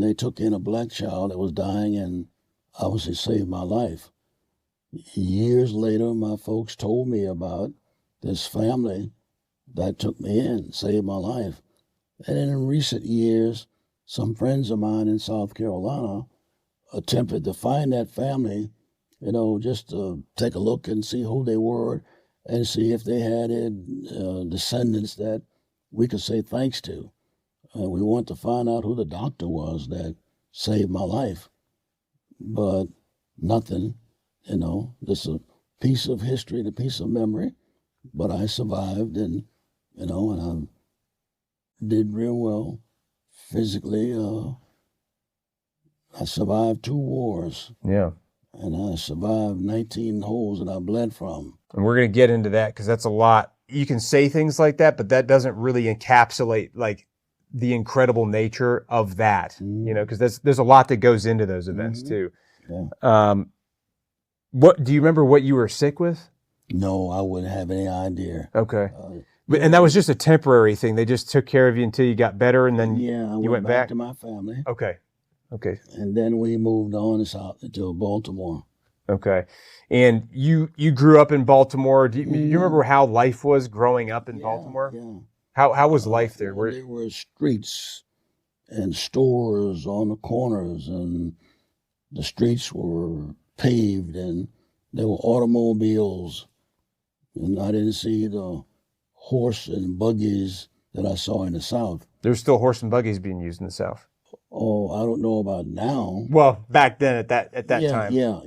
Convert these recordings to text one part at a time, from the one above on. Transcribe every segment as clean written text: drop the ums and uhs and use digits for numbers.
they took in a black child that was dying and obviously saved my life. Years later, my folks told me about this family that took me in, saved my life. And in recent years, some friends of mine in South Carolina attempted to find that family, just to take a look and see who they were and see if they had descendants that we could say thanks to. We want to find out who the doctor was that saved my life, but nothing, just a piece of history, a piece of memory, but I survived and I did real well physically. I survived 2 wars. Yeah. And I survived 19 holes that I bled from. And we're going to get into that because that's a lot. You can say things like that, but that doesn't really encapsulate like the incredible nature of that, because there's a lot that goes into those events too. Yeah. What do you remember what you were sick with? No, I wouldn't have any idea. Okay. And that was just a temporary thing. They just took care of you until you got better, and then you went back to my family. Okay. And then we moved on south to Baltimore. Okay. And you grew up in Baltimore. Do you remember how life was growing up in Baltimore? Yeah. How was life there? There were streets and stores on the corners, and the streets were paved, and there were automobiles. And I didn't see the horse and buggies that I saw in the South. There's still horse and buggies being used in the South. Oh, I don't know about now. Well, back then at that time. Yeah.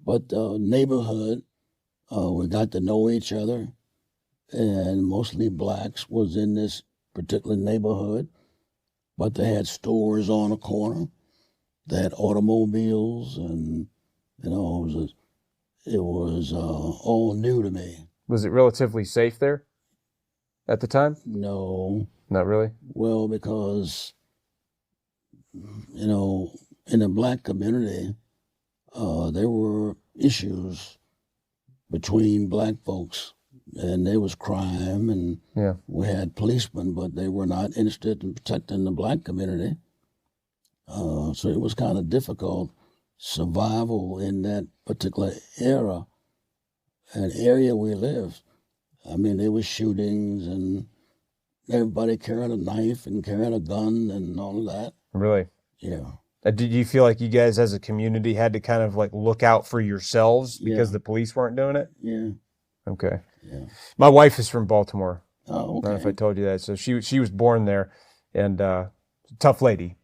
But neighborhood, we got to know each other, and mostly blacks was in this particular neighborhood. But they had stores on the corner. They had automobiles, and it was all new to me. Was it relatively safe there at the time? No. Not really? Well, because, in the black community, there were issues between black folks, and there was crime, and we had policemen, but they were not interested in protecting the black community. So it was kind of difficult survival in that particular era and area we lived. I mean, there was shootings and everybody carrying a knife and carrying a gun and all of that. Really? Yeah. Did you feel like you guys as a community had to kind of like look out for yourselves because the police weren't doing it? Yeah. Okay. Yeah. My wife is from Baltimore. Oh, okay. I don't know if I told you that. So she was born there, and tough lady.